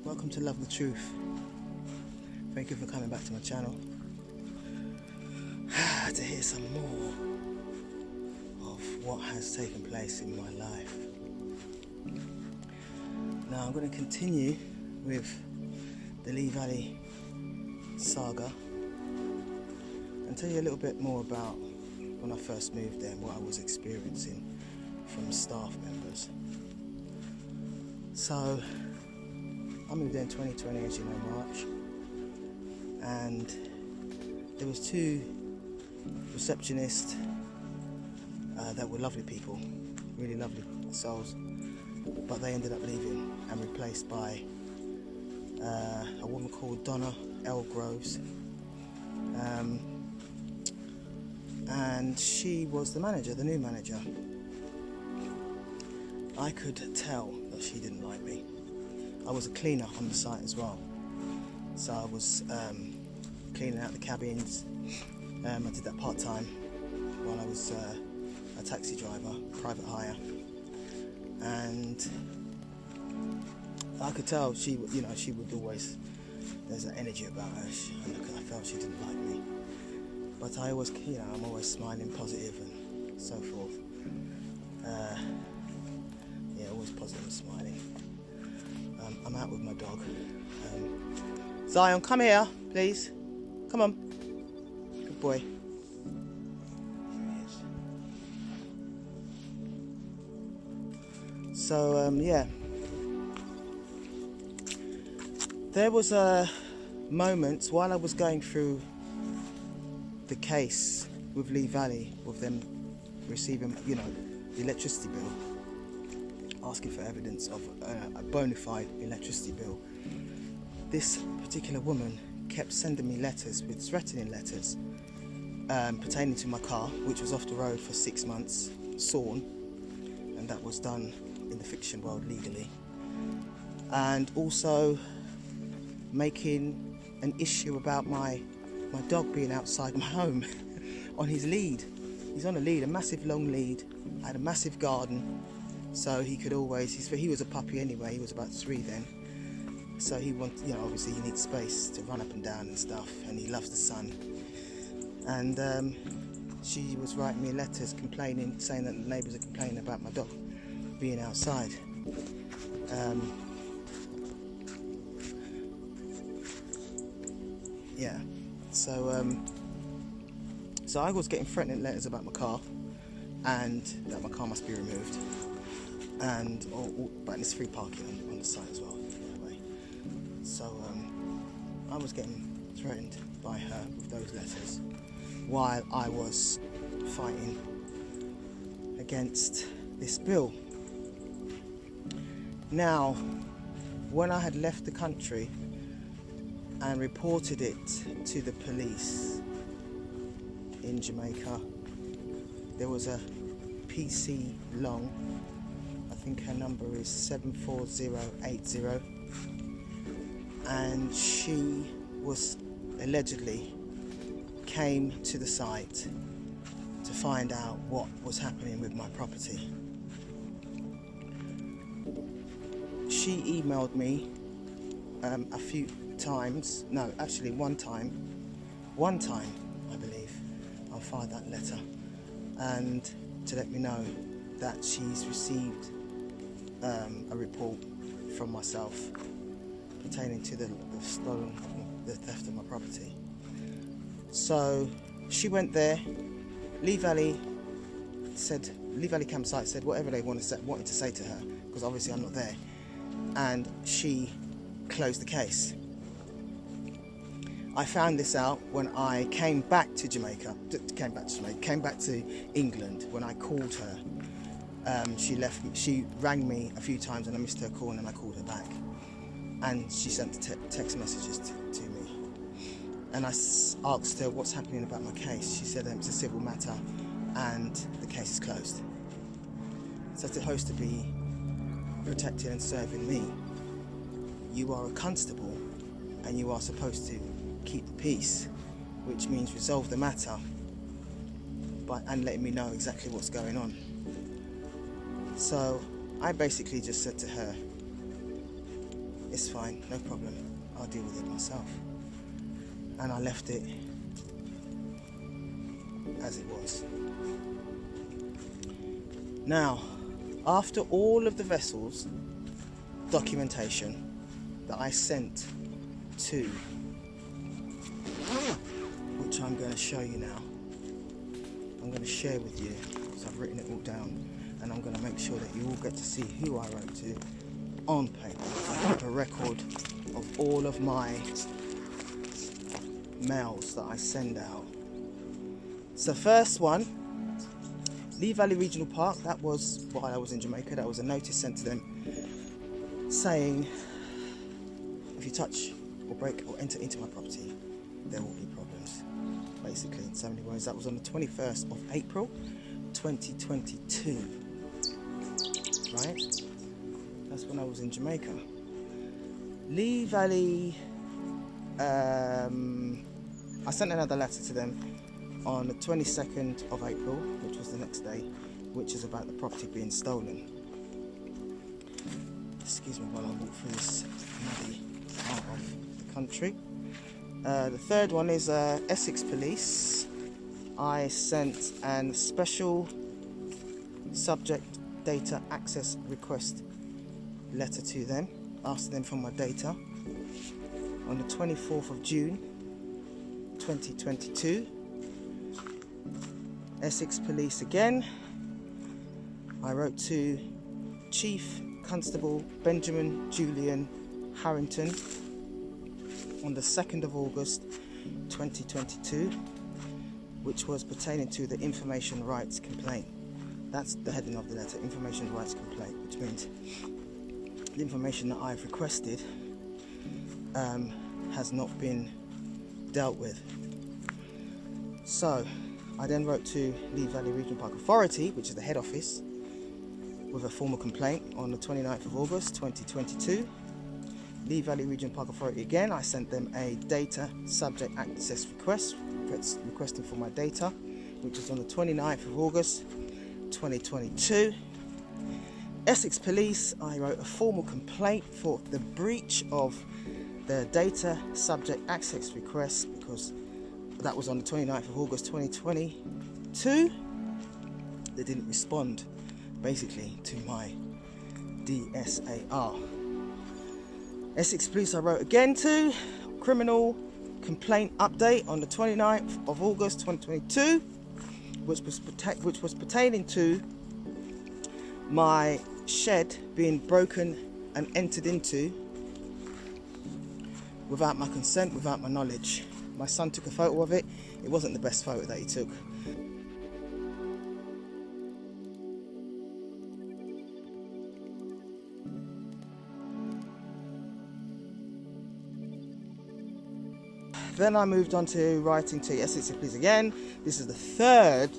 welcome to Love the Truth. Thank you for coming back to my channel to hear some more of what has taken place in my life. Now I'm going to continue with the Lee Valley saga and tell you a little bit more about when I first moved there and what I was experiencing from staff members. So I moved there in 2020, as you know, March, and there was two receptionists that were lovely people, really lovely souls, but they ended up leaving and replaced by a woman called Donna L. Groves, and she was the manager, the new manager. I could tell that she didn't like me. I was a cleaner on the site as well, so I was cleaning out the cabins. I did that part-time while I was a taxi driver, private hire, and I could tell she would always, there's an energy about her. I felt she didn't like me, but I always, I'm always smiling, positive, and so forth. Always positive and smiling. I'm out with my dog. Zion, come here, please. Come on. Good boy. Here he is. So, there was a moment while I was going through the case with Lee Valley, with them receiving, the electricity bill, asking for evidence of a bona fide electricity bill. This particular woman kept sending me letters, with threatening letters pertaining to my car, which was off the road for 6 months, sawn, and that was done in the fiction world legally, and also making an issue about my dog being outside my home on his lead. He's on a lead, a massive long lead. I had a massive garden, so he could always, he was a puppy anyway, he was about 3 then, so he wanted, obviously he needs space to run up and down and stuff, and he loves the sun. And she was writing me letters complaining, saying that the neighbours are complaining about my dog being outside. So I was getting threatening letters about my car, and that my car must be removed, and but it's free parking on the site as well, anyway. So I was getting threatened by her with those letters while I was fighting against this bill. Now, when I had left the country and reported it to the police in Jamaica, there was a PC Long, I think her number is 74080, and she was allegedly came to the site to find out what was happening with my property. She emailed me a few times, no, actually one time I believe. I'll find that letter, and to let me know that she's received a report from myself pertaining to the theft of my property. So she went there. Lee Valley campsite said whatever they wanted to say to her, because obviously I'm not there, and she closed the case. I found this out when I came back to England. When I called her, she rang me a few times and I missed her call, and then I called her back, and she sent text messages to me, and I asked her what's happening about my case. She said it's a civil matter and the case is closed. So it's supposed to be protecting and serving me. You are a constable and you are supposed to keep the peace, which means resolve the matter and letting me know exactly what's going on. So I basically just said to her, it's fine, no problem, I'll deal with it myself. And I left it as it was. Now, after all of the vessels documentation that I sent to, which I'm going to show you now, I'm going to share with you, because I've written it all down, and I'm going to make sure that you all get to see who I wrote to on paper. I have a record of all of my mails that I send out. So first one, Lee Valley Regional Park, that was while I was in Jamaica. That was a notice sent to them saying, if you touch or break or enter into my property, there will be problems. Basically, in so many words. That was on the 21st of April 2022. Right? That's when I was in Jamaica. Lee Valley, I sent another letter to them on the 22nd of April, which was the next day, which is about the property being stolen. Excuse me while I walk through this muddy part of the country. The third one is Essex Police. I sent a special subject data access request letter to them, asking them for my data on the 24th of June 2022. Essex Police again. I wrote to Chief Constable Benjamin Julian Harrington on the 2nd of August 2022, which was pertaining to the information rights complaint. That's the heading of the letter, information rights complaint, which means the information that I've requested has not been dealt with. So I then wrote to Lee Valley Regional Park Authority, which is the head office, with a formal complaint on the 29th of August 2022. Lee Valley Regional Park Authority again, I sent them a data subject access request, requesting for my data, which was on the 29th of August 2022. Essex Police, I wrote a formal complaint for the breach of the data subject access request, because that was on the 29th of August 2022. They didn't respond basically to my DSAR. Essex Police I wrote again to, criminal complaint update on the 29th of August 2022, which was pertaining to my shed being broken and entered into without my consent, without my knowledge. My son took a photo of it. It wasn't the best photo that he took. Then I moved on to writing to Essex Police again. This is the third,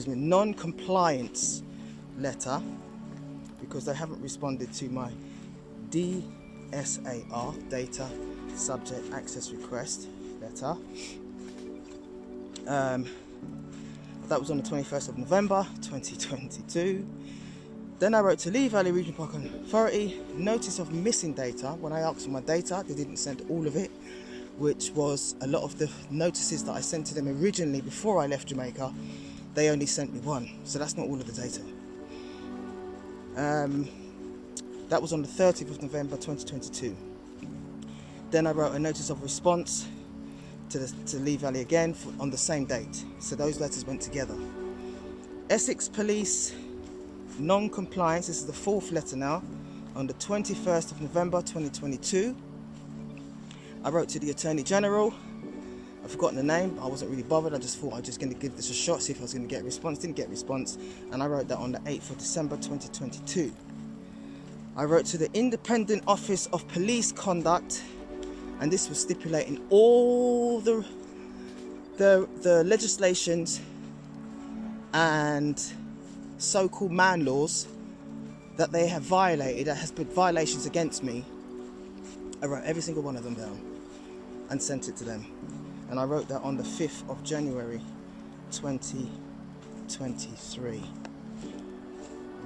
non-compliance letter, because they haven't responded to my DSAR, data subject access request letter. That was on the 21st of November 2022. Then I wrote to Lee Valley Regional Park Authority, notice of missing data. When I asked for my data, they didn't send all of it, which was a lot of the notices that I sent to them originally before I left Jamaica. They only sent me one, so that's not all of the data. That was on the 30th of November 2022. Then I wrote a notice of response to Lee Valley again on the same date. So those letters went together. Essex Police non-compliance, this is the fourth letter now, on the 21st of November 2022. I wrote to the Attorney General. I've forgotten the name. I wasn't really bothered. I just thought I was just going to give this a shot, see if I was going to get a response. Didn't get a response, and I wrote that on the 8th of December 2022. I wrote to the Independent Office of Police Conduct, and this was stipulating all the legislations and so-called man laws that they have violated, that has been violations against me. I wrote every single one of them down and sent it to them. And I wrote that on the 5th of January 2023.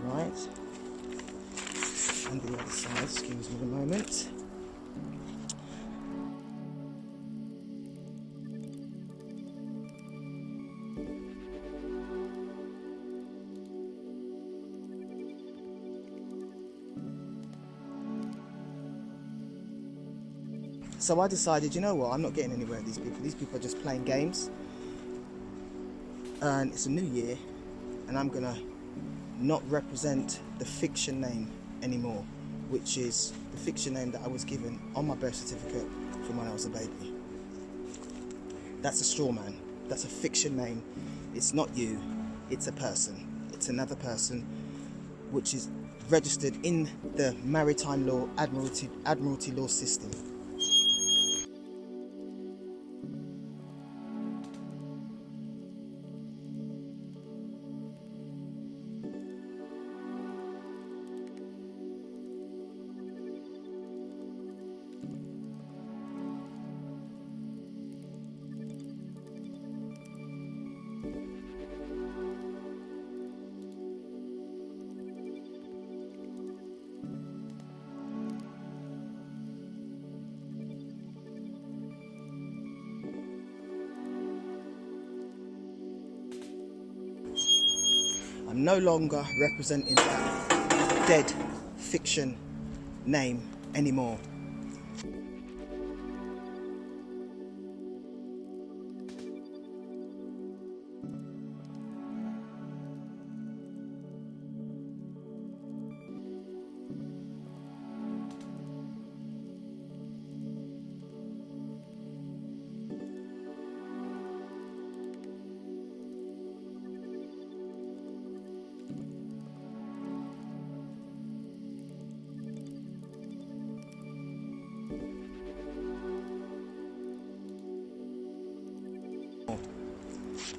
Right? and the other side. Excuse me a moment. So I decided, you know what, I'm not getting anywhere with these people. These people are just playing games. And it's a new year, and I'm gonna not represent the fiction name anymore, which is the fiction name that I was given on my birth certificate from when I was a baby. That's a straw man. That's a fiction name. It's not you, it's a person. It's another person which is registered in the maritime law, admiralty law system. I'm no longer representing that dead fiction name anymore.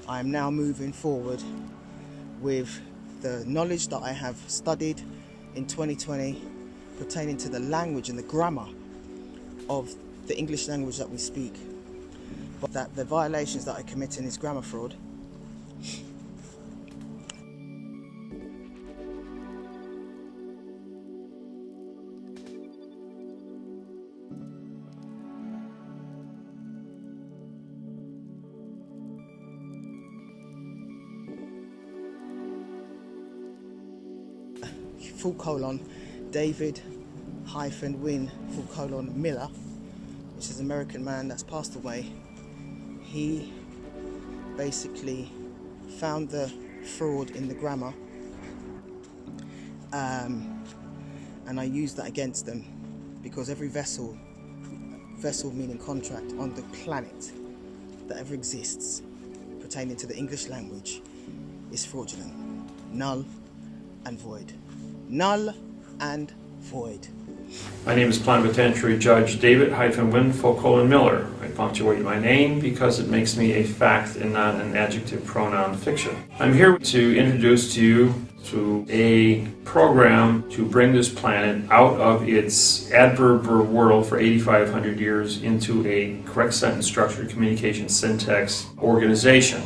I am now moving forward with the knowledge that I have studied in 2020 pertaining to the language and the grammar of the English language that we speak, but that the violations that I commit in is grammar fraud. David Wynn Miller, which is an American man that's passed away. He basically found the fraud in the grammar, and I used that against them, because every vessel meaning contract on the planet that ever exists pertaining to the English language is fraudulent, null and void. Null and void. My name is Plenipotentiary Judge David Wynn Miller. I punctuate my name because it makes me a fact and not an adjective pronoun fiction. I'm here to introduce to you to a program to bring this planet out of its adverb world for 8,500 years into a correct sentence structured communication syntax organization.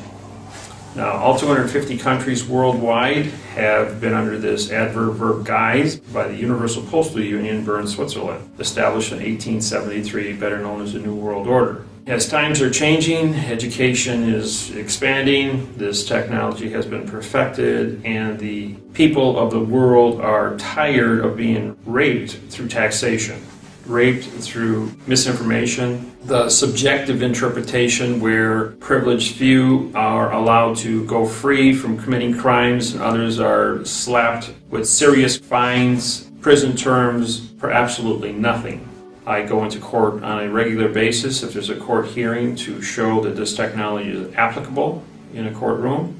Now, all 250 countries worldwide have been under this adverb guise by the Universal Postal Union, Bern, Switzerland, established in 1873, better known as the New World Order. As times are changing, education is expanding, this technology has been perfected, and the people of the world are tired of being raped through taxation, raped through misinformation, the subjective interpretation where privileged few are allowed to go free from committing crimes and others are slapped with serious fines, prison terms for absolutely nothing. I go into court on a regular basis if there's a court hearing to show that this technology is applicable in a courtroom,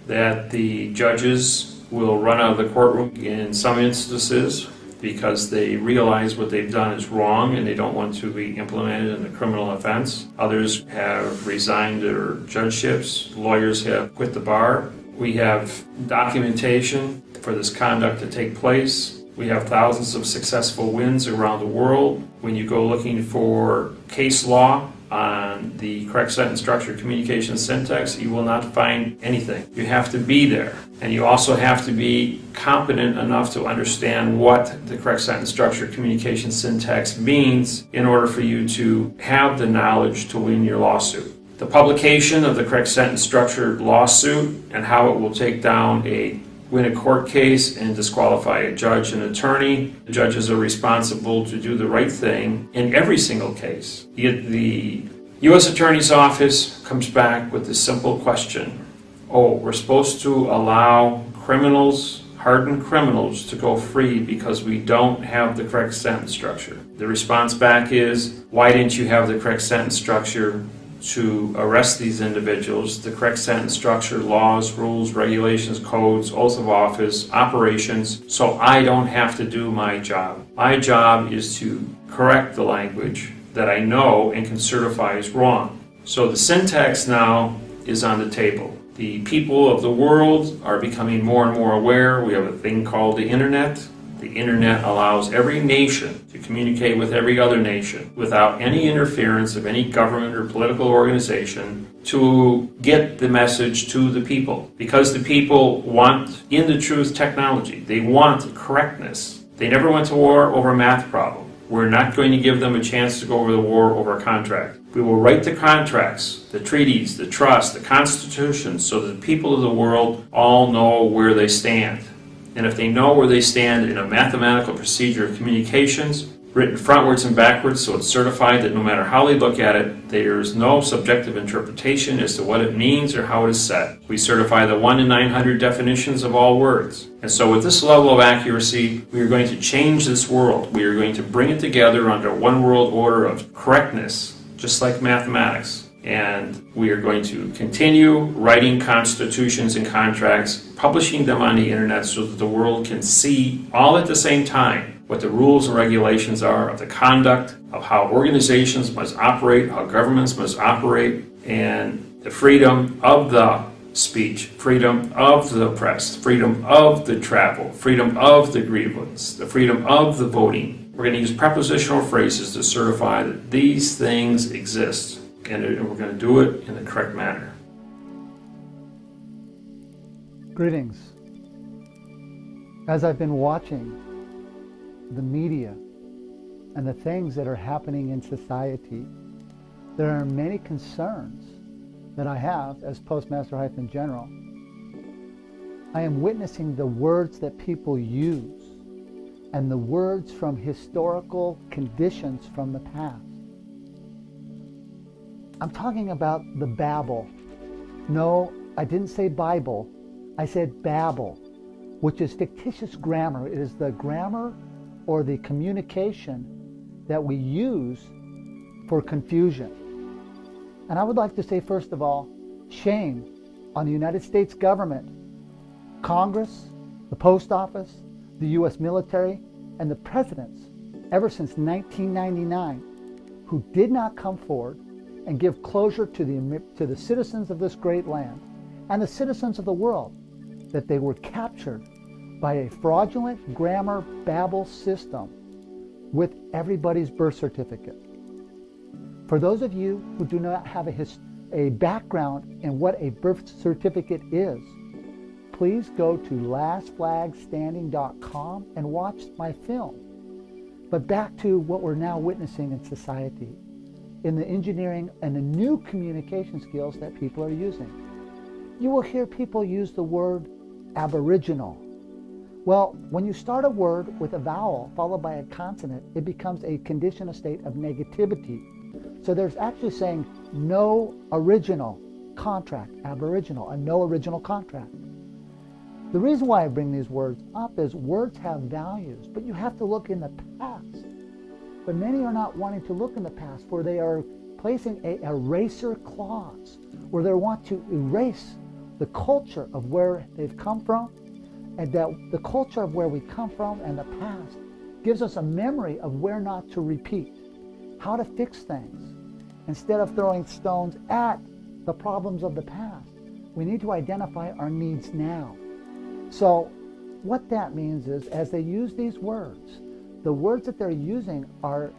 that the judges will run out of the courtroom in some instances because they realize what they've done is wrong and they don't want to be implemented in a criminal offense. Others have resigned their judgeships. Lawyers have quit the bar. We have documentation for this conduct to take place. We have thousands of successful wins around the world. When you go looking for case law on on the correct sentence structure, communication syntax, you will not find anything. You have to be there. And you also have to be competent enough to understand what the correct sentence structure, communication syntax means in order for you to have the knowledge to win your lawsuit. The publication of the correct sentence structure lawsuit and how it will take down win a court case and disqualify a judge and attorney. The judges are responsible to do the right thing in every single case. The U.S. Attorney's Office comes back with the simple question, oh, we're supposed to allow criminals, hardened criminals, to go free because we don't have the correct sentence structure. The response back is, why didn't you have the correct sentence structure to arrest these individuals, the correct sentence structure, laws, rules, regulations, codes, oath of office, operations, so I don't have to do my job. My job is to correct the language that I know and can certify is wrong. So the syntax now is on the table. The people of the world are becoming more and more aware. We have a thing called the internet. The internet allows every nation to communicate with every other nation without any interference of any government or political organization to get the message to the people. Because the people want in the truth technology. They want correctness. They never went to war over a math problem. We're not going to give them a chance to go over the war over a contract. We will write the contracts, the treaties, the trusts, the constitutions, so that the people of the world all know where they stand. And if they know where they stand in a mathematical procedure of communications, written frontwards and backwards, so it's certified that no matter how they look at it, there is no subjective interpretation as to what it means or how it is said. We certify the 1 in 900 definitions of all words. And so with this level of accuracy, we are going to change this world. We are going to bring it together under one world order of correctness, just like mathematics. And we are going to continue writing constitutions and contracts, publishing them on the internet so that the world can see all at the same time what the rules and regulations are of the conduct, of how organizations must operate, how governments must operate, and the freedom of the speech, freedom of the press, freedom of the travel, freedom of the grievance, the freedom of the voting. We're going to use prepositional phrases to certify that these things exist. And we're going to do it in the correct manner. Greetings. As I've been watching the media and the things that are happening in society, there are many concerns that I have as Postmaster-General. I am witnessing the words that people use and the words from historical conditions from the past. I'm talking about the Babel. No, I didn't say Bible. I said Babel, which is fictitious grammar. It is the grammar or the communication that we use for confusion. And I would like to say, first of all, shame on the United States government, Congress, the Post Office, the U.S. military, and the presidents ever since 1999 who did not come forward and give closure to the citizens of this great land and the citizens of the world that they were captured by a fraudulent grammar Babel system with everybody's birth certificate. For those of you who do not have a background in what a birth certificate is, please go to lastflagstanding.com and watch my film. But back to what we're now witnessing in society, in the engineering and the new communication skills that people are using. You will hear people use the word aboriginal. Well, when you start a word with a vowel followed by a consonant, it becomes a condition, a state of negativity. So there's actually saying no original contract, aboriginal, a no original contract. The reason why I bring these words up is words have values, but you have to look in the past. But many are not wanting to look in the past, for they are placing an eraser clause, where they want to erase the culture of where they've come from, and that the culture of where we come from and the past gives us a memory of where not to repeat, how to fix things. Instead of throwing stones at the problems of the past, we need to identify our needs now. So what that means is, as they use these words, the words that they're using are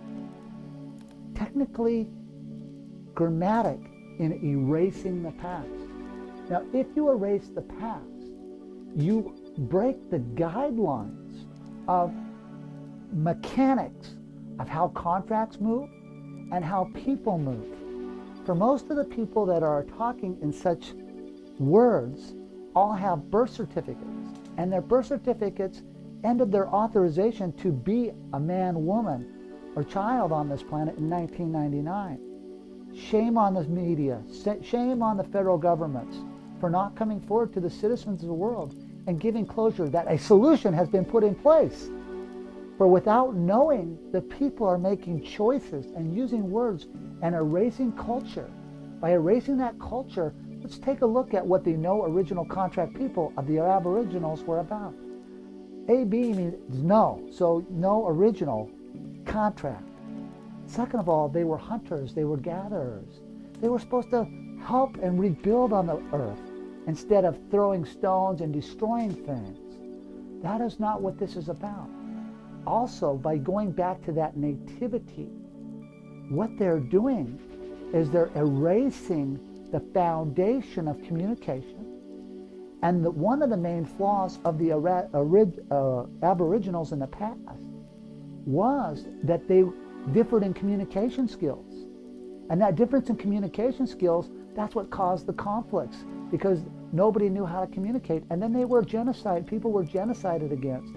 technically grammatic in erasing the past. Now, if you erase the past, you break the guidelines of mechanics of how contracts move and how people move. For most of the people that are talking in such words all have birth certificates, and their birth certificates ended their authorization to be a man, woman, or child on this planet in 1999. Shame on the media, shame on the federal governments for not coming forward to the citizens of the world and giving closure that a solution has been put in place. For without knowing, the people are making choices and using words and erasing culture. By erasing that culture, let's take a look at what the no original contract people of the Aboriginals were about. AB means no, so no original contract. Second of all, they were hunters, they were gatherers. They were supposed to help and rebuild on the earth instead of throwing stones and destroying things. That is not what this is about. Also, by going back to that nativity, what they're doing is they're erasing the foundation of communication. And one of the main flaws of the Aboriginals in the past was that they differed in communication skills. And that difference in communication skills, that's what caused the conflicts, because nobody knew how to communicate. And then they were people were genocided against.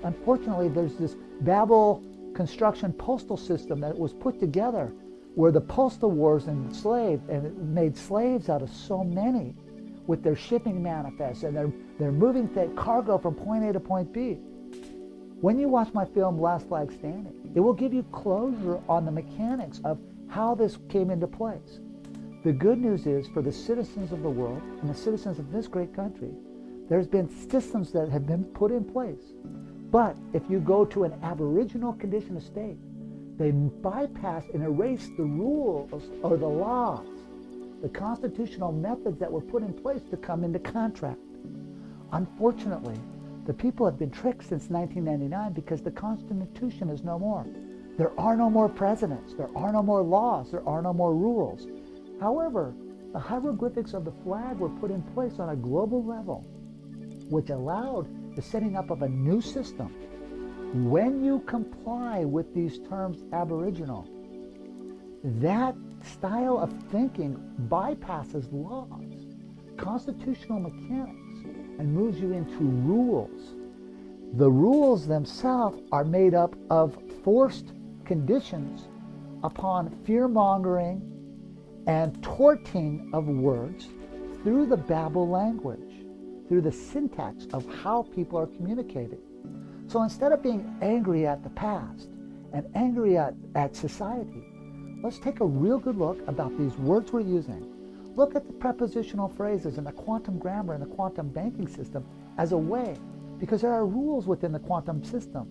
Unfortunately, there's this Babel construction postal system that was put together where the postal wars enslaved, and it made slaves out of so many with their shipping manifests, and they're moving cargo from point A to point B. When you watch my film Last Flag Standing, it will give you closure on the mechanics of how this came into place. The good news is, for the citizens of the world and the citizens of this great country, there's been systems that have been put in place. But if you go to an Aboriginal condition of state, they bypass and erase the rules or the laws, the constitutional methods that were put in place to come into contract. Unfortunately, the people have been tricked since 1999 because the Constitution is no more. There are no more presidents. There are no more laws. There are no more rules. However, the hieroglyphics of the flag were put in place on a global level, which allowed the setting up of a new system. When you comply with these terms Aboriginal, that style of thinking bypasses laws, constitutional mechanics, and moves you into rules. The rules themselves are made up of forced conditions upon fear-mongering and torting of words through the Babel language, through the syntax of how people are communicating. So instead of being angry at the past and angry at society, let's take a real good look about these words we're using. Look at the prepositional phrases and the quantum grammar and the quantum banking system as a way, because there are rules within the quantum system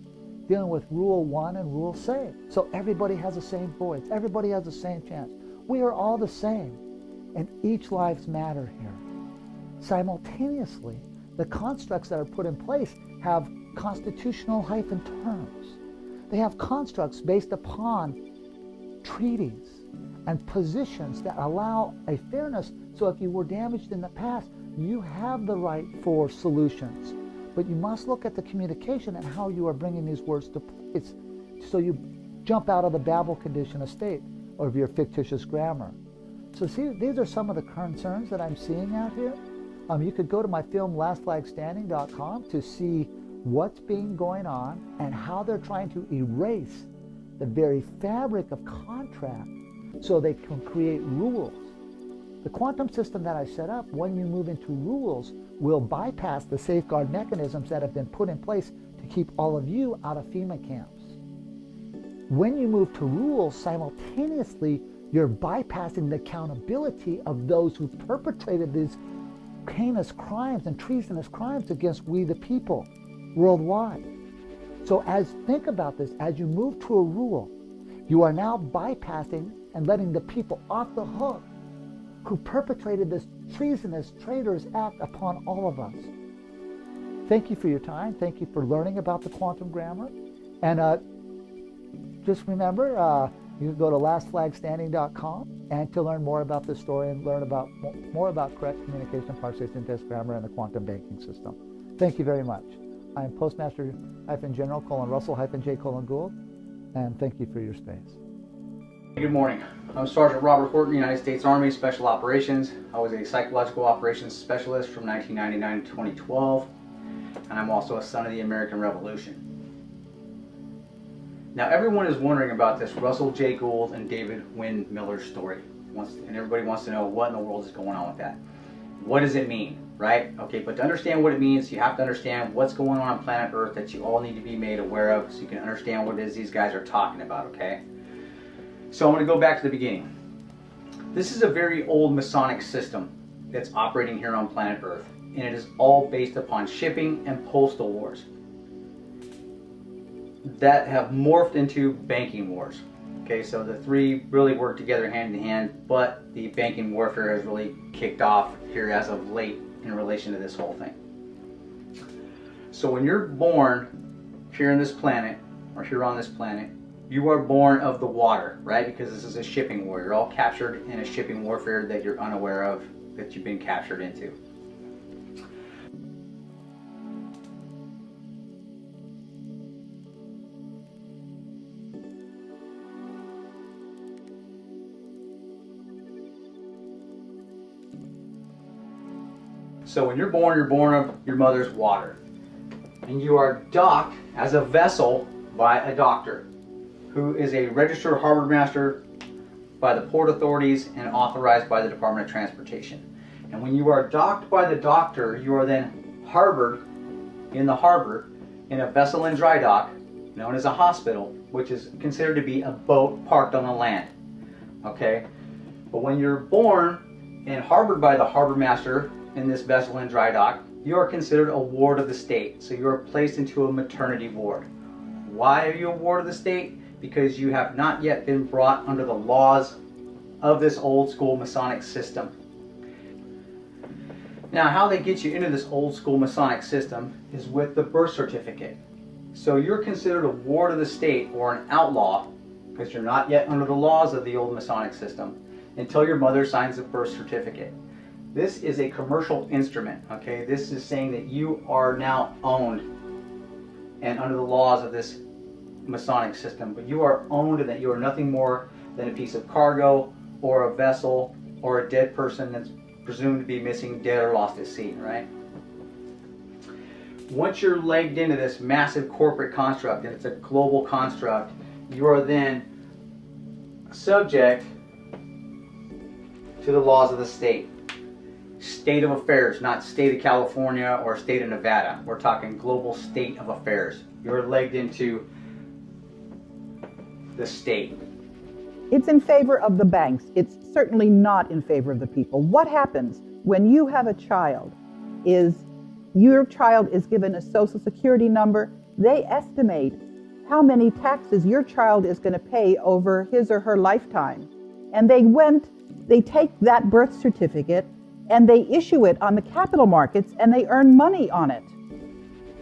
dealing with rule 1 and rule same. So everybody has the same voice. Everybody has the same chance. We are all the same, and each lives matter here. Simultaneously, the constructs that are put in place have constitutional hyphen terms. They have constructs based upon treaties and positions that allow a fairness. So if you were damaged in the past, you have the right for solutions. But you must look at the communication and how you are bringing these words to place, so you jump out of the Babel condition of state or of your fictitious grammar. So see, these are some of the concerns that I'm seeing out here. You could go to my film lastflagstanding.com to see what's being going on and how they're trying to erase the very fabric of contract so they can create rules. The quantum system that I set up, when you move into rules, will bypass the safeguard mechanisms that have been put in place to keep all of you out of FEMA camps. When you move to rules, simultaneously, you're bypassing the accountability of those who perpetrated these heinous crimes and treasonous crimes against we the people worldwide. So think about this, as you move to a rule, you are now bypassing and letting the people off the hook who perpetrated this treasonous, traitorous act upon all of us. Thank you for your time. Thank you for learning about the quantum grammar. And just remember, You can go to lastflagstanding.com and to learn more about this story and learn about more about correct communication, parsing, syntax, grammar, and the quantum banking system. Thank you very much. I am Postmaster-General Russell-J. Gould, and thank you for your space. Good morning. I'm Sergeant Robert Horton, United States Army Special Operations. I was a Psychological Operations Specialist from 1999 to 2012, and I'm also a son of the American Revolution. Now, everyone is wondering about this Russell J. Gould and David Wynn Miller story, and everybody wants to know what in the world is going on with that. What does it mean, right? Okay, but to understand what it means, you have to understand what's going on planet Earth that you all need to be made aware of so you can understand what it is these guys are talking about, okay? So I'm going to go back to the beginning. This is a very old Masonic system that's operating here on planet Earth, and it is all based upon shipping and postal wars that have morphed into banking wars. Okay, so the three really work together hand in hand, but the banking warfare has really kicked off here as of late in relation to this whole thing. So when you're born here on this planet, or here on this planet, you are born of the water, right? Because this is a shipping war. You're all captured in a shipping warfare that you're unaware of, that you've been captured into. So when you're born of your mother's water. And you are docked as a vessel by a doctor who is a registered harbor master by the port authorities and authorized by the Department of Transportation. And when you are docked by the doctor, you are then harbored in the harbor in a vessel in dry dock known as a hospital, which is considered to be a boat parked on the land. Okay? But when you're born and harbored by the harbor master in this vessel in dry dock, you are considered a ward of the state. So you are placed into a maternity ward. Why are you a ward of the state? Because you have not yet been brought under the laws of this old school Masonic system. Now, how they get you into this old school Masonic system is with the birth certificate. So you're considered a ward of the state or an outlaw because you're not yet under the laws of the old Masonic system until your mother signs a birth certificate. This is a commercial instrument, okay? This is saying that you are now owned and under the laws of this Masonic system, but you are owned and that you are nothing more than a piece of cargo or a vessel or a dead person that's presumed to be missing, dead, or lost at sea, right? Once you're legged into this massive corporate construct, and it's a global construct, you are then subject to the laws of the state. State of affairs, not state of California or state of Nevada. We're talking global state of affairs. You're legged into the state. It's in favor of the banks. It's certainly not in favor of the people. What happens when you have a child is your child is given a social security number. They estimate how many taxes your child is going to pay over his or her lifetime. And they take that birth certificate and they issue it on the capital markets and they earn money on it.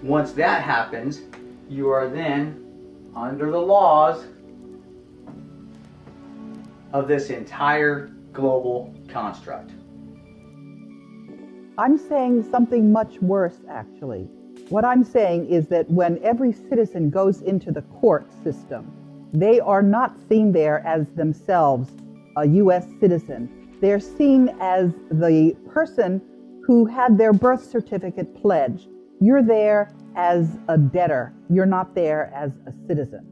Once that happens, you are then under the laws of this entire global construct. I'm saying something much worse, actually. What I'm saying is that when every citizen goes into the court system, they are not seen there as themselves a U.S. citizen. They're seen as the person who had their birth certificate pledged. You're there as a debtor. You're not there as a citizen.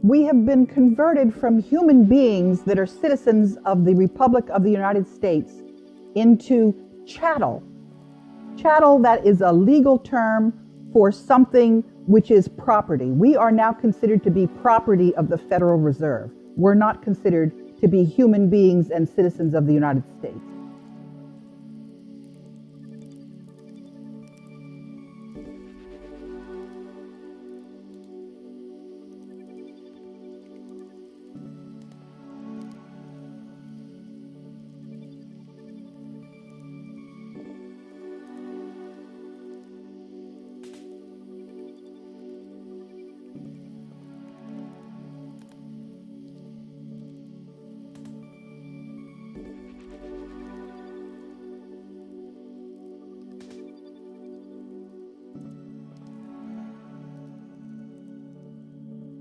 We have been converted from human beings that are citizens of the Republic of the United States into chattel. Chattel, that is a legal term for something which is property. We are now considered to be property of the Federal Reserve. We're not considered to be human beings and citizens of the United States.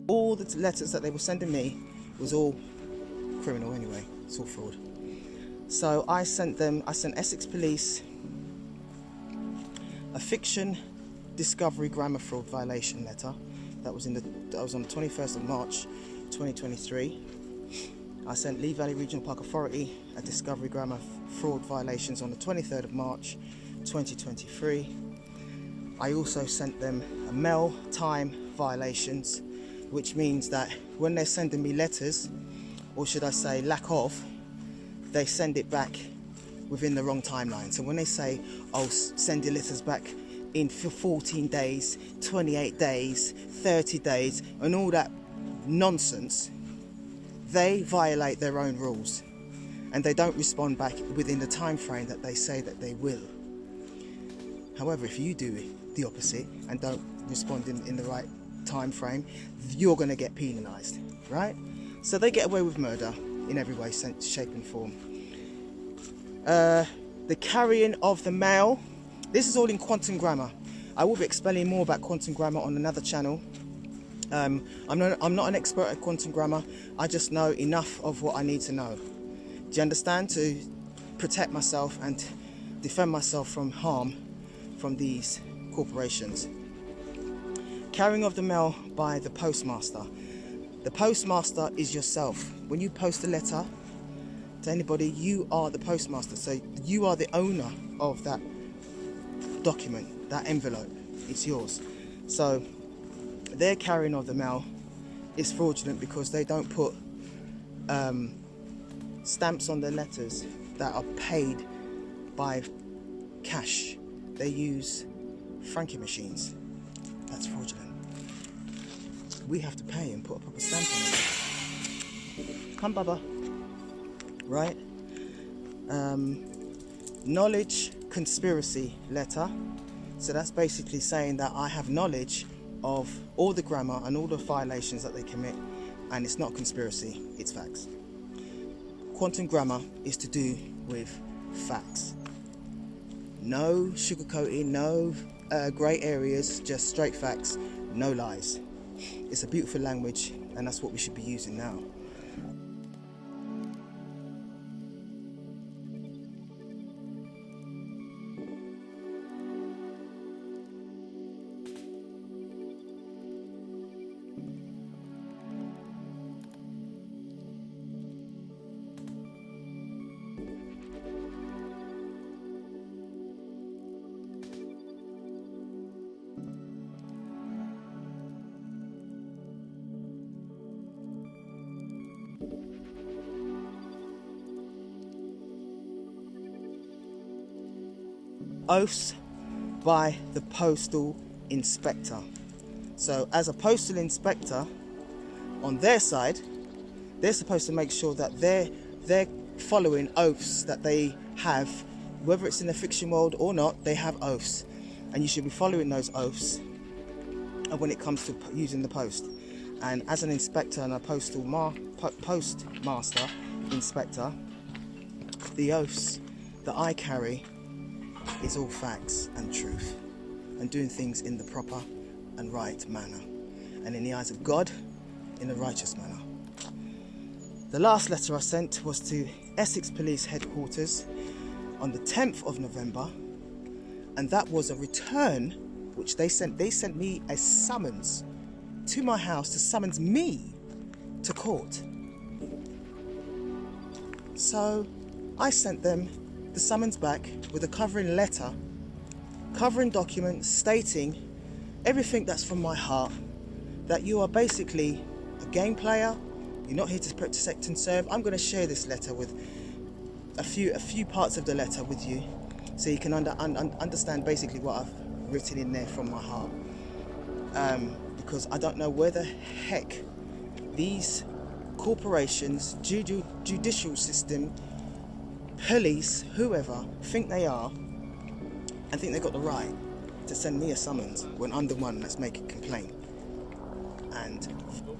All the letters that they were sending me was all criminal anyway. It's all fraud. So I sent Essex Police a fiction discovery grammar fraud violation letter. That was on the 21st of March 2023. I sent Lee Valley Regional Park Authority a discovery grammar fraud violations on the 23rd of March 2023. I also sent them a mail time violations, which means that when they're sending me letters, or should I say lack of, they send it back within the wrong timeline. So when they say, oh, send your letters back in for 14 days, 28 days, 30 days, and all that nonsense, they violate their own rules and they don't respond back within the time frame that they say that they will. However, if you do the opposite and don't respond in the right time frame, you're going to get penalized, right? So they get away with murder in every way, shape and form. The carrying of the mail, this is all in quantum grammar. I will be explaining more about quantum grammar on another channel. I'm not an expert at quantum grammar. I just know enough of what I need to know. Do you understand? To protect myself and defend myself from harm from these corporations. Carrying of the mail by the postmaster. The postmaster is yourself. When you post a letter to anybody, you are the postmaster. So you are the owner of that document, that envelope. It's yours. So their carrying of the mail is fraudulent because they don't put stamps on their letters that are paid by cash. They use franking machines. That's fraudulent. We have to pay and put a proper stamp on it. Come, Bubba. Right? Knowledge conspiracy letter. So that's basically saying that I have knowledge of all the grammar and all the violations that they commit, and it's not conspiracy, it's facts. Quantum grammar is to do with facts. No sugarcoating, no grey areas, just straight facts, no lies. It's a beautiful language, and that's what we should be using now. Oaths by the postal inspector. So as a postal inspector, on their side, they're supposed to make sure that they're following oaths that they have, whether it's in the fiction world or not. They have oaths, and you should be following those oaths when it comes to using the post. And as an inspector and a postmaster inspector, the oaths that I carry is all facts and truth, and doing things in the proper and right manner, and in the eyes of God, in a righteous manner. The last letter I sent was to Essex Police Headquarters on the 10th of November, and that was a return which they sent me a summons to my house to summons me to court. So I sent them the summons back with a covering letter, covering document stating everything that's from my heart, that you are basically a game player, you're not here to protect and serve. I'm going to share this letter with a few parts of the letter with you, so you can understand basically what I've written in there from my heart, because I don't know where the heck these corporations, judicial system, police, whoever, think they are, and think they've got the right to send me a summons when I'm the one that's making a complaint and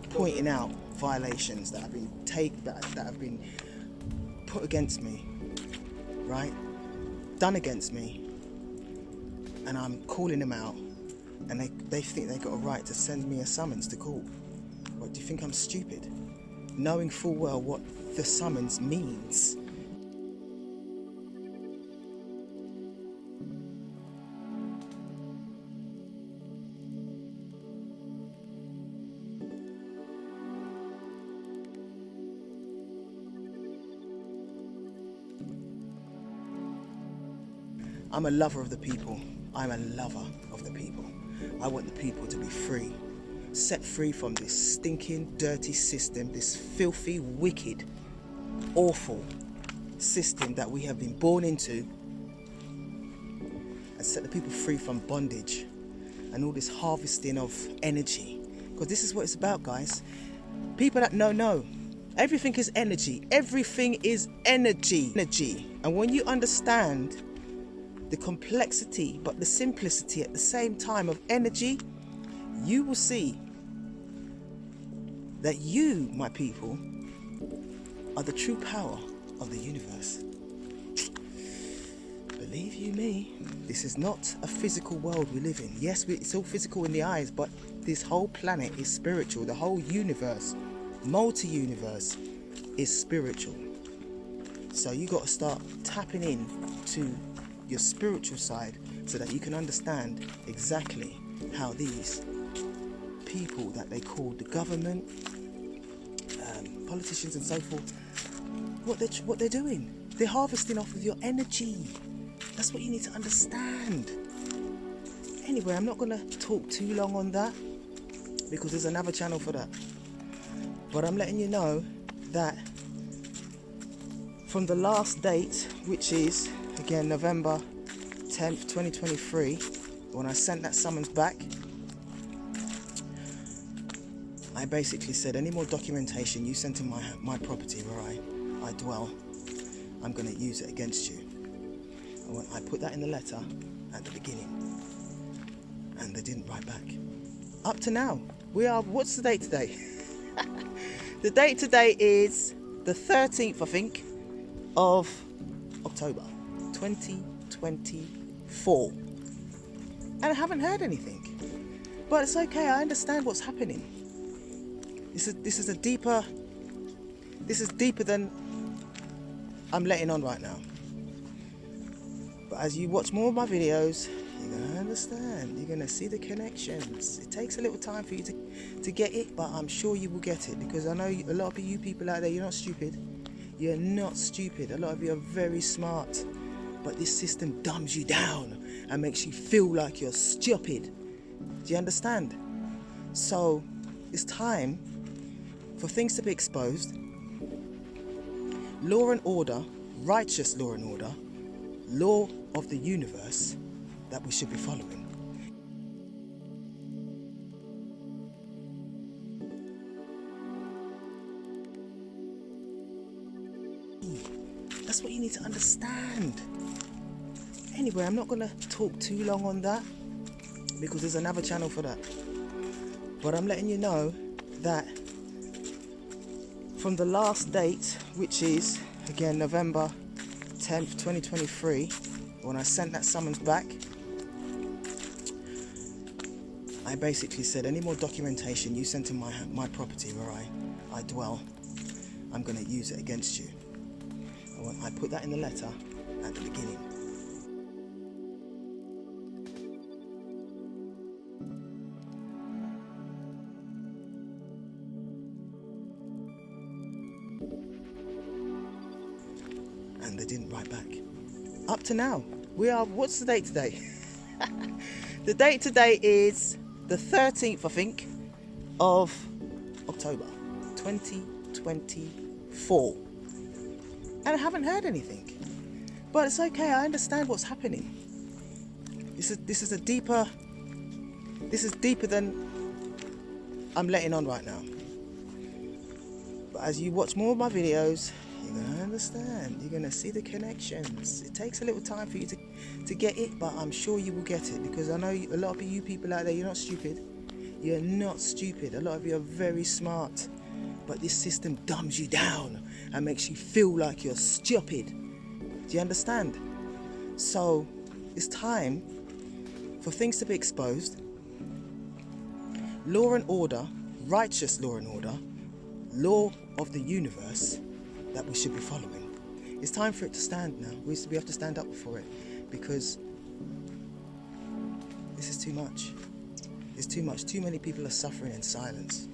pointing out violations that have been that have been put against me, right, done against me, and I'm calling them out, and they think they've got a right to send me a summons to court. What, do you think I'm stupid? Knowing full well what the summons means. I'm a lover of the people. I'm a lover of the people. I want the people to be free. Set free from this stinking, dirty system, this filthy, wicked, awful system that we have been born into, and set the people free from bondage and all this harvesting of energy. Because this is what it's about, guys. People that know. Everything is energy. Everything is energy. And when you understand the complexity but the simplicity at the same time of energy, you will see that you, my people, are the true power of the universe. Believe you me, this is not a physical world we live in. Yes, it's all physical in the eyes, but this whole planet is spiritual. The whole universe, multi-universe, is spiritual. So you got to start tapping in to your spiritual side so that you can understand exactly how these people that they call the government, politicians and so forth, what they're doing. They're harvesting off of your energy. That's what you need to understand. Anyway, I'm not going to talk too long on that because there's another channel for that. But I'm letting you know that from the last date, which is, again, November 10th, 2023, when I sent that summons back, I basically said, any more documentation you sent in my property where I dwell, I'm going to use it against you. And I put that in the letter at the beginning, and they didn't write back. Up to now, what's the date today? The date today is the 13th, I think, of October 2024. And I haven't heard anything. But it's okay, I understand what's happening. This is deeper than I'm letting on right now. But as you watch more of my videos, you're going to understand. You're going to see the connections. It takes a little time for you to get it, but I'm sure you will get it, because I know a lot of you people out there, you're not stupid. You're not stupid. A lot of you are very smart. But this system dumbs you down and makes you feel like you're stupid. Do you understand? So it's time for things to be exposed. Law and order, righteous law and order, law of the universe that we should be following. That's what you need to understand. Anyway, I'm not going to talk too long on that because there's another channel for that. But I'm letting you know that from the last date, which is, again, November 10th, 2023, when I sent that summons back, I basically said, any more documentation you sent in my property where I dwell, I'm going to use it against you. I put that in the letter at the beginning. And they didn't write back. Up to now, what's the date today? The date today is the 13th, I think, of October 2024. And I haven't heard anything. But it's okay, I understand what's happening. This is deeper than I'm letting on right now. But as you watch more of my videos, you're going to understand. You're going to see the connections. It takes a little time for you to get it, but I'm sure you will get it, because I know a lot of you people out there, you're not stupid. You're not stupid. A lot of you are very smart. But this system dumbs you down and makes you feel like you're stupid. Do you understand? So it's time for things to be exposed. Law and order, righteous law and order, law of the universe that we should be following. It's time for it to stand now. We have to stand up for it, because this is too much. It's too much. Too many people are suffering in silence.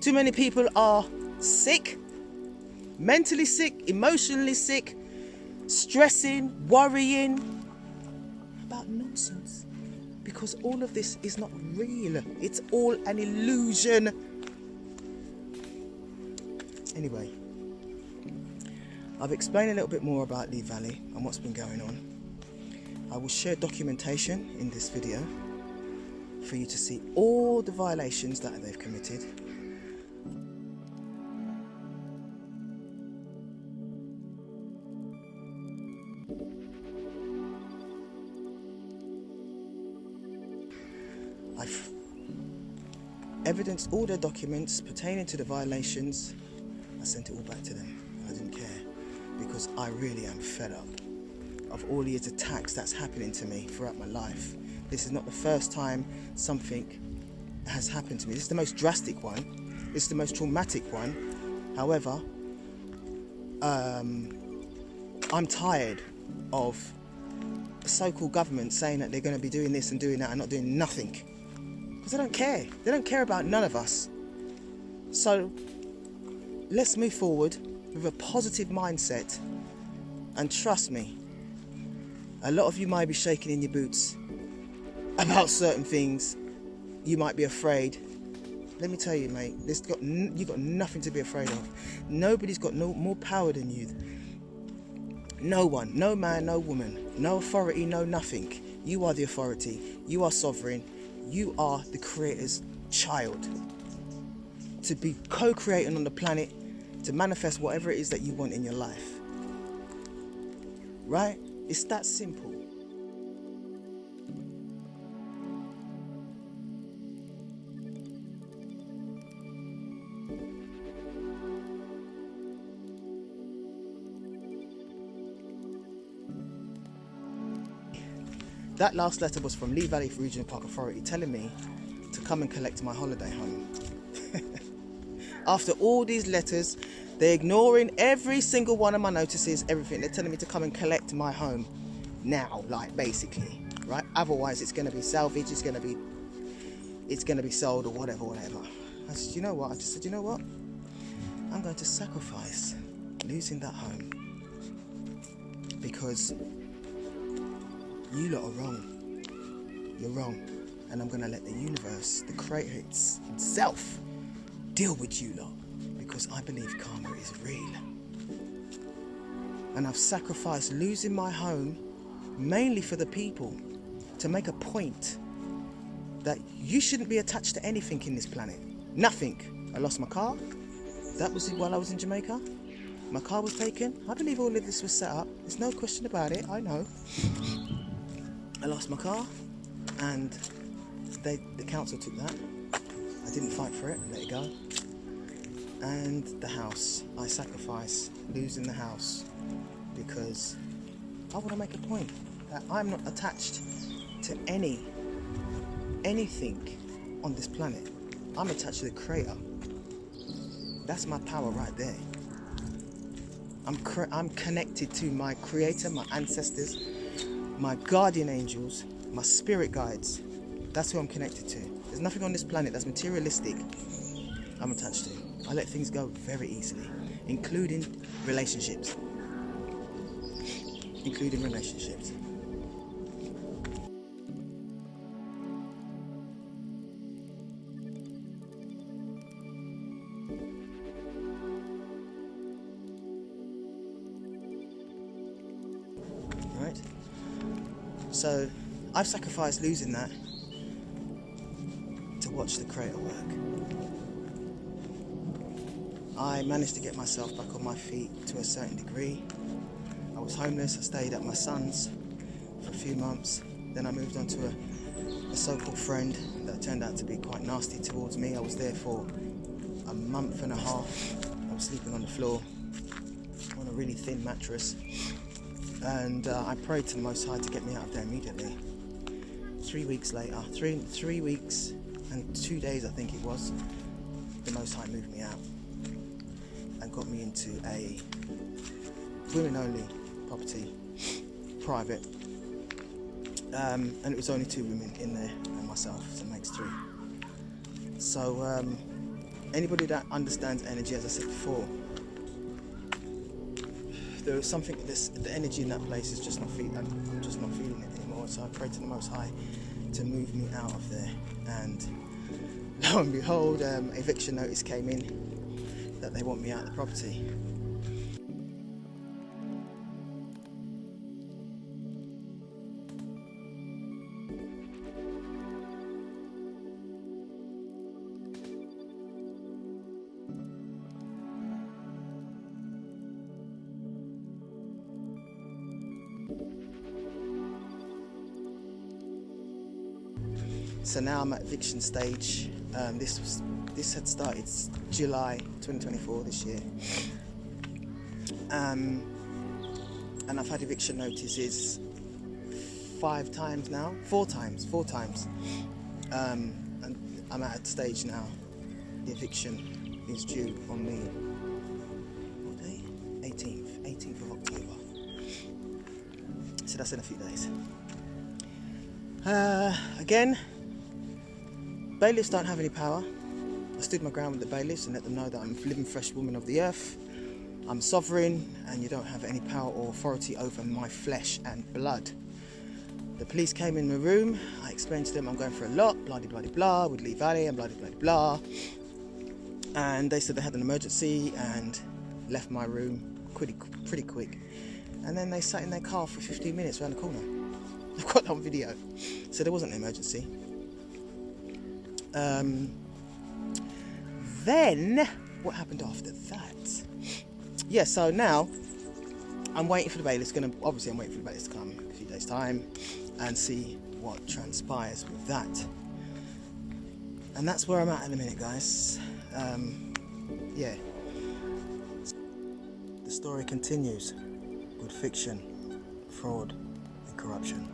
Too many people are sick, mentally sick, emotionally sick, stressing, worrying about nonsense, because all of this is not real. It's all an illusion. Anyway, I've explained a little bit more about Lee Valley and what's been going on. I will share documentation in this video for you to see all the violations that they've committed. I've evidenced all their documents pertaining to the violations. I sent it all back to them. I didn't care, because I really am fed up of all these attacks that's happening to me throughout my life. This is not the first time something has happened to me. This is the most drastic one. This is the most traumatic one. However, I'm tired of the so-called government saying that they're going to be doing this and doing that and not doing nothing. Because they don't care. They don't care about none of us. So let's move forward with a positive mindset. And trust me, a lot of you might be shaking in your boots about certain things. You might be afraid. Let me tell you, mate, you've got nothing to be afraid of. Nobody's got more power than you. No one, no man, no woman, no authority, no nothing. You are the authority. You are sovereign. You are the Creator's child. To be co-creating on the planet, to manifest whatever it is that you want in your life. Right? It's that simple. That last letter was from Lee Valley Regional Park Authority telling me to come and collect my holiday home. After all these letters, they're ignoring every single one of my notices, everything. They're telling me to come and collect my home now, like, basically, right? Otherwise, it's going to be salvaged, it's going to be sold or whatever. I said, you know what? I just said, you know what? I'm going to sacrifice losing that home, because you lot are wrong. You're wrong. And I'm going to let the universe, the Creator himself, deal with you lot, because I believe karma is real. And I've sacrificed losing my home mainly for the people, to make a point that you shouldn't be attached to anything in this planet. Nothing. I lost my car. That was while I was in Jamaica. My car was taken. I believe all of this was set up. There's no question about it. I know. I lost my car, and the council took that. I didn't fight for it, let it go. And the house, I sacrificed losing the house, because I want to make a point that I'm not attached to anything on this planet. I'm attached to the Creator. That's my power right there. I'm connected to my Creator, my ancestors, my guardian angels, my spirit guides. That's who I'm connected to. There's nothing on this planet that's materialistic I'm attached to. I let things go very easily, including relationships. Right? So I've sacrificed losing that to watch the Creator work. I managed to get myself back on my feet to a certain degree. I was homeless. I stayed at my son's for a few months. Then I moved on to a so-called friend that turned out to be quite nasty towards me. I was there for a month and a half. I was sleeping on the floor. a really thin mattress, and I prayed to the Most High to get me out of there immediately. 3 weeks later, three weeks and 2 days I think it was, the Most High moved me out and got me into a women-only property, private, and it was only 2 women in there and myself, so it makes 3. So anybody that understands energy, as I said before, there was something, the energy in that place is just not feeling. I'm just not feeling it anymore. So I prayed to the Most High to move me out of there, and lo and behold, eviction notice came in that they want me out of the property. So now I'm at eviction stage. This had started July 2024 this year, and I've had eviction notices 4 times, and I'm at a stage now. The eviction is due on the what day? 18th of October. So that's in a few days. Again, bailiffs don't have any power. I stood my ground with the bailiffs and let them know that I'm a living fresh woman of the earth. I'm sovereign and you don't have any power or authority over my flesh and blood. The police came in the room. I explained to them I'm going for a lot, blah blah blah, with Lee Valley and blah blah blah. And they said they had an emergency and left my room pretty quick. And then they sat in their car for 15 minutes around the corner. I've got that on video. So there wasn't an emergency. Then what happened after that? Yeah, so now I'm waiting for the bailiffs. I'm waiting for the bailiffs to come in a few days' time and see what transpires with that. And that's where I'm at in a minute, guys. Yeah. The story continues with fiction, fraud, and corruption.